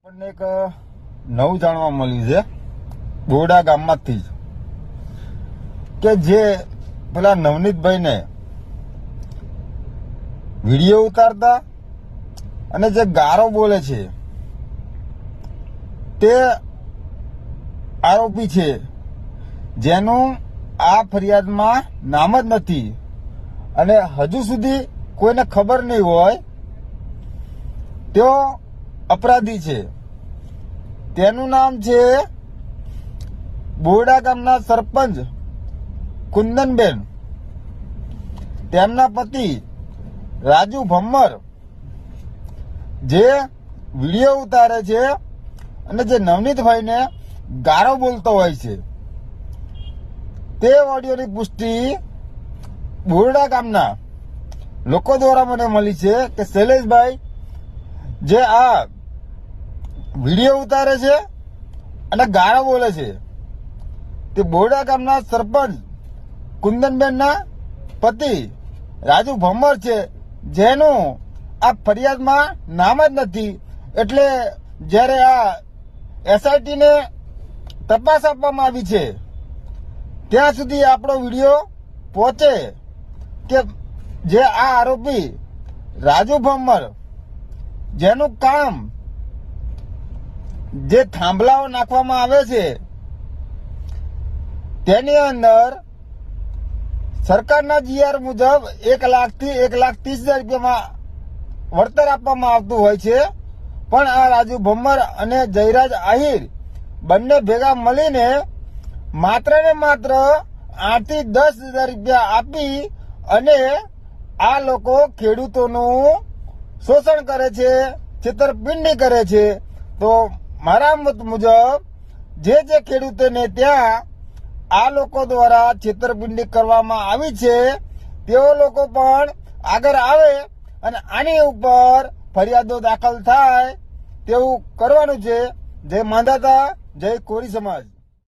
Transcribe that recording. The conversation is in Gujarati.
આપણને એક નવું જાણવા મળ્યું છે બોરડા ગામમાંથી જ કે જે પેલા નવનીતભાઈને વિડીયો ઉતારતા અને જે ગારો બોલે છે તે આરોપી છે, જેનું આ ફરિયાદમાં નામ જ નથી અને હજુ સુધી કોઈને ખબર નહીં હોય તેઓ અપરાધી છે. તેનું નામ છે બોરડા ગામના સરપંચ કુંદનબેન. તેમના પતિ રાજુ ભમ્મર જે વિડીયો ઉતારે છે અને જે નવનીતભાઈને ગારો બોલતો હોય છે, તે ઓડિયોની પુષ્ટિ બોરડા ગામના લોકો દ્વારા મને મળી છે કે શૈલેષભાઈ જે આ વિડીયો ઉતારે છે અને ગાળો બોલે છે તે બોરડા ગામના સરપંચ કુંદનબેનના પતિ રાજુ ભમ્મર છે, જેનું આ ફરિયાદમાં નામ જ નથી. એટલે જ્યારે આ એસઆઈટીને તપાસ આપવામાં આવી છે ત્યાં સુધી આપણો વિડીયો પહોંચે કે જે આ આરોપી રાજુ ભમ્મર, જેનું કામ જે થાંભલાઓ નાખવામાં આવે છે તેની અંદર સરકારના જીઆર મુજબ 1 થી 1,30,000 રૂપિયામાં વળતર આપવામાં આવતું હોય છે. પણ આ રાજુ ભમ્મર અને જયરાજ આહિર બંને ભેગા મળીને માત્ર ને માત્ર 8 થી 10,000 રૂપિયા આપી અને આ લોકો ખેડૂતોનું શોષણ કરે છે, છેતરપિંડી કરે છે. તો મારા મત મુજબ જે ખેડૂતોને ત્યાં આ લોકો દ્વારા છેતરપિંડી કરવામાં આવી છે તેઓ લોકો પણ આગળ આવે અને આની ઉપર ફરિયાદો દાખલ થાય તેવું કરવાનું છે. જય માંધાતા, જય કોરી સમાજ.